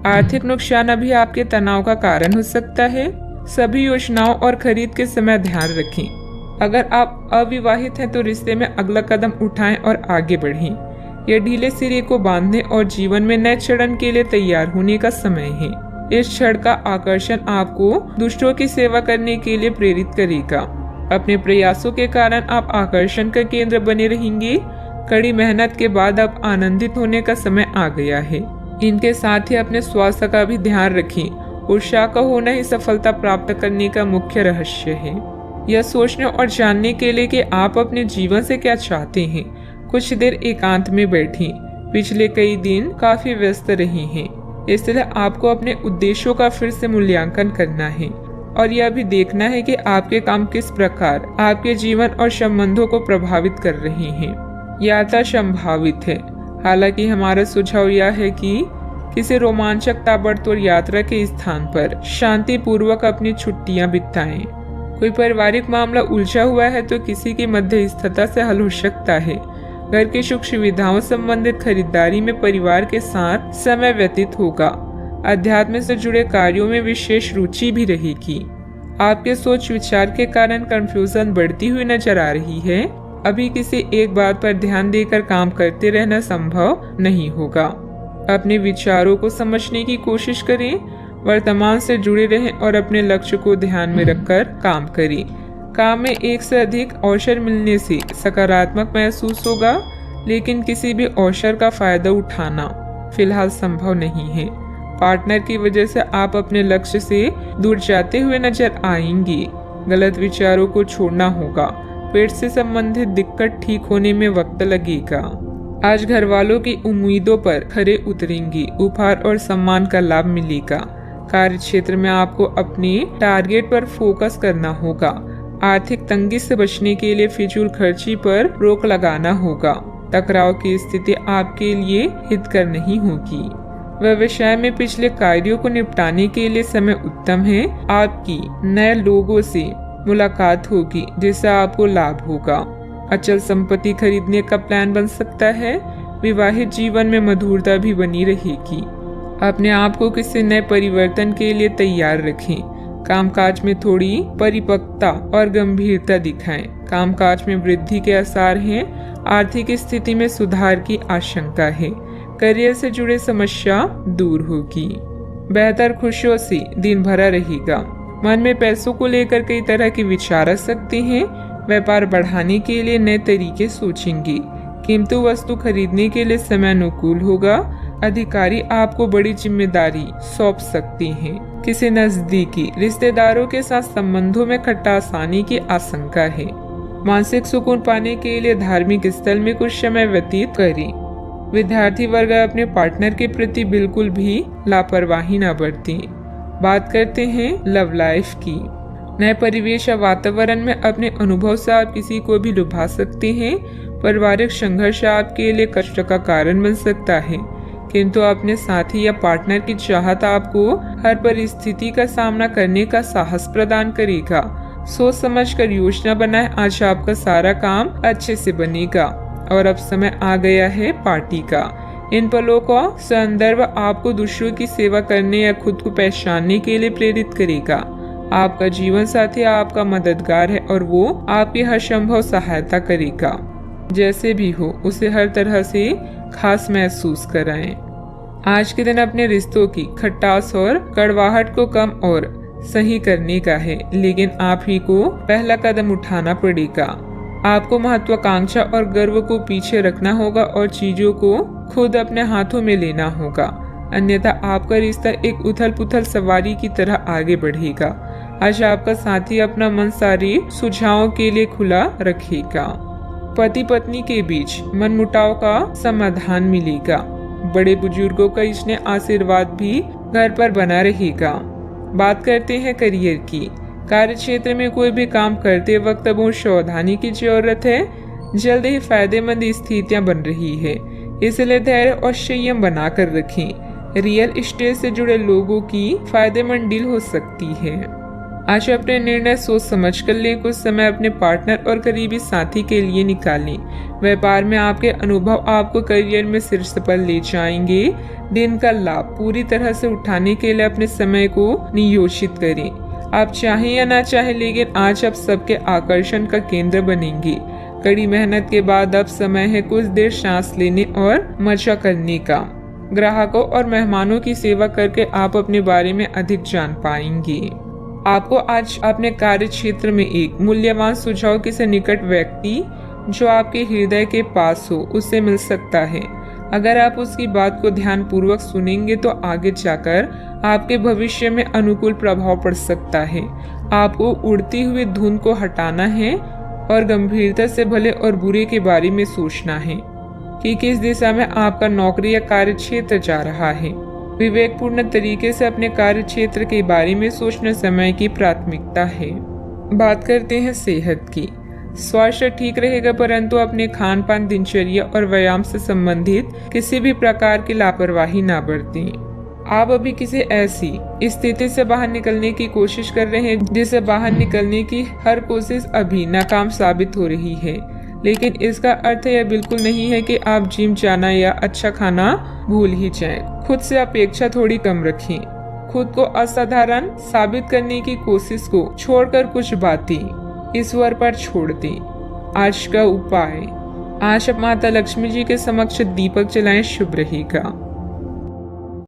आर्थिक नुकसान अभी आपके तनाव का कारण हो सकता है। सभी योजनाओं और खरीद के समय ध्यान रखें। अगर आप अविवाहित हैं तो रिश्ते में अगला कदम उठाएं और आगे बढ़ें। यह ढीले सिरे को बांधने और जीवन में नए चरण के लिए तैयार होने का समय है। इस क्षण का आकर्षण आपको दूसरों की सेवा करने के लिए प्रेरित करेगा। अपने प्रयासों के कारण आप आकर्षण का केंद्र बने रहेंगे। कड़ी मेहनत के बाद अब आनंदित होने का समय आ गया है। इनके साथ ही अपने स्वास्थ्य का भी ध्यान रखें। उत्साह का होना ही सफलता प्राप्त करने का मुख्य रहस्य है। यह सोचने और जानने के लिए कि आप अपने जीवन से क्या चाहते हैं, कुछ देर एकांत में बैठें। पिछले कई दिन काफी व्यस्त रहे हैं, इसलिए आपको अपने उद्देश्यों का फिर से मूल्यांकन करना है और यह भी देखना है कि आपके काम किस प्रकार आपके जीवन और संबंधों को प्रभावित कर रहे हैं। यात्रा संभावित है, हालांकि हमारा सुझाव यह है कि किसी रोमांचक ताबड़तोड़ यात्रा के स्थान पर शांति पूर्वक अपनी छुट्टियां बिताएं। कोई पारिवारिक मामला उलझा हुआ है तो किसी की मध्यस्थता से हल हो सकता है। घर की सुख सुविधाओं संबंधित खरीदारी में परिवार के साथ समय व्यतीत होगा। अध्यात्म से जुड़े कार्यों में विशेष रुचि भी रहेगी। आपके सोच विचार के कारण कंफ्यूजन बढ़ती हुई नजर आ रही है। अभी किसी एक बात पर ध्यान देकर काम करते रहना संभव नहीं होगा। अपने विचारों को समझने की कोशिश करें, वर्तमान से जुड़े रहें और अपने लक्ष्य को ध्यान में रखकर काम करें। काम में एक से अधिक अवसर मिलने से सकारात्मक महसूस होगा, लेकिन किसी भी अवसर का फायदा उठाना फिलहाल संभव नहीं है। पार्टनर की वजह से आप अपने लक्ष्य से दूर जाते हुए नजर आएंगे। गलत विचारों को छोड़ना होगा। पेट से संबंधित दिक्कत ठीक होने में वक्त लगेगा। आज घर वालों की उम्मीदों पर खरे उतरेंगे। उपहार और सम्मान का लाभ मिलेगा। कार्य क्षेत्र में आपको अपने टारगेट पर फोकस करना होगा। आर्थिक तंगी से बचने के लिए फिजूल खर्ची पर रोक लगाना होगा। टकराव की स्थिति आपके लिए हितकर नहीं होगी। व्यवसाय में पिछले कार्यों को निपटाने के लिए समय उत्तम है। आपकी नए लोगों से मुलाकात होगी जिससे आपको लाभ होगा। अचल संपत्ति खरीदने का प्लान बन सकता है। विवाहित जीवन में मधुरता भी बनी रहेगी। अपने आप को किसी नए परिवर्तन के लिए तैयार रखें। कामकाज में थोड़ी परिपक्वता और गंभीरता दिखाएं। कामकाज में वृद्धि के आसार हैं। आर्थिक स्थिति में सुधार की आशंका है। करियर से जुड़े समस्या दूर होगी। बेहतर खुशियों से दिन भरा रहेगा। मन में पैसों को लेकर कई तरह के विचार आ सकते हैं। व्यापार बढ़ाने के लिए नए तरीके सोचेंगे। कीमती वस्तु खरीदने के लिए समय अनुकूल होगा। अधिकारी आपको बड़ी जिम्मेदारी सौंप सकते हैं। किसी नजदीकी रिश्तेदारों के साथ संबंधों में खटास आने की आशंका है। मानसिक सुकून पाने के लिए धार्मिक स्थल में कुछ समय व्यतीत करें। विद्यार्थी वर्ग अपने पार्टनर के प्रति बिल्कुल भी लापरवाही न बरतें। बात करते हैं लव लाइफ की। नए परिवेश या वातावरण में अपने अनुभव से आप किसी को भी लुभा सकते हैं। पारिवारिक संघर्ष आपके लिए कष्ट का कारण बन सकता है, किंतु अपने साथी या पार्टनर की चाहत आपको हर परिस्थिति का सामना करने का साहस प्रदान करेगा। सोच समझकर योजना बनाएं। आज आपका सारा काम अच्छे से बनेगा और अब समय आ गया है पार्टी का। इन पलों का संदर्भ आपको दूसरों की सेवा करने या खुद को पहचानने के लिए प्रेरित करेगा। आपका जीवन साथी आपका मददगार है और वो आपकी हर संभव सहायता करेगा। जैसे भी हो उसे हर तरह से खास महसूस कराएं। आज के दिन अपने रिश्तों की खटास और कड़वाहट को कम और सही करने का है, लेकिन आप ही को पहला कदम उठाना पड़ेगा। आपको महत्वाकांक्षा और गर्व को पीछे रखना होगा और चीजों को खुद अपने हाथों में लेना होगा, अन्यथा आपका रिश्ता एक उथल पुथल सवारी की तरह आगे बढ़ेगा। आज आपका साथी अपना मन सारे सुझावों के लिए खुला रखेगा। पति पत्नी के बीच मनमुटाव का समाधान मिलेगा। बड़े बुजुर्गों का स्नेह आशीर्वाद भी घर पर बना रहेगा। बात करते हैं करियर की। कार्य क्षेत्र में कोई भी काम करते वक्त बहुत सावधानी की जरूरत है। जल्द ही फायदेमंद स्थितियां बन रही है, इसलिए धैर्य और संयम बनाकर रखें। रियल एस्टेट से जुड़े लोगों की फायदेमंद डील हो सकती है। आज अपने निर्णय सोच समझ कर लें। कुछ समय अपने पार्टनर और करीबी साथी के लिए निकालें। व्यापार में आपके अनुभव आपको करियर में शीर्ष पर ले जाएंगे। दिन का लाभ पूरी तरह से उठाने के लिए अपने समय को नियोजित करें। आप चाहें या ना चाहें, लेकिन आज आप सबके आकर्षण का केंद्र बनेंगे। कड़ी मेहनत के बाद अब समय है कुछ देर सांस लेने और मजा करने का। ग्राहकों और मेहमानों की सेवा करके आप अपने बारे में अधिक जान पाएंगे। आपको आज अपने कार्य क्षेत्र में एक मूल्यवान सुझाव किसी निकट व्यक्ति जो आपके हृदय के पास हो उससे मिल सकता है। अगर आप उसकी बात को ध्यान पूर्वक सुनेंगे तो आगे जाकर आपके भविष्य में अनुकूल प्रभाव पड़ सकता है। आपको उड़ती हुई धुन को हटाना है और गंभीरता से भले और बुरे के बारे में सोचना है कि किस दिशा में आपका नौकरी या कार्य क्षेत्र जा रहा है। विवेकपूर्ण तरीके से अपने कार्य क्षेत्र के बारे में सोचना समय की प्राथमिकता है। बात करते हैं सेहत की। स्वास्थ्य ठीक रहेगा, परंतु अपने खान पान, दिनचर्या और व्यायाम से संबंधित किसी भी प्रकार की लापरवाही ना बरतें। आप अभी किसी ऐसी स्थिति से बाहर निकलने की कोशिश कर रहे हैं जिससे बाहर निकलने की हर कोशिश अभी नाकाम साबित हो रही है, लेकिन इसका अर्थ यह बिल्कुल नहीं है कि आप जिम जाना या अच्छा खाना भूल ही जाएं। खुद से अपेक्षा थोड़ी कम रखें। खुद को असाधारण साबित करने की कोशिश को छोड़कर कुछ बातें ईश्वर पर छोड़ दें। आज का उपाय, आज आप माता लक्ष्मी जी के समक्ष दीपक जलाएं, शुभ रहेगा।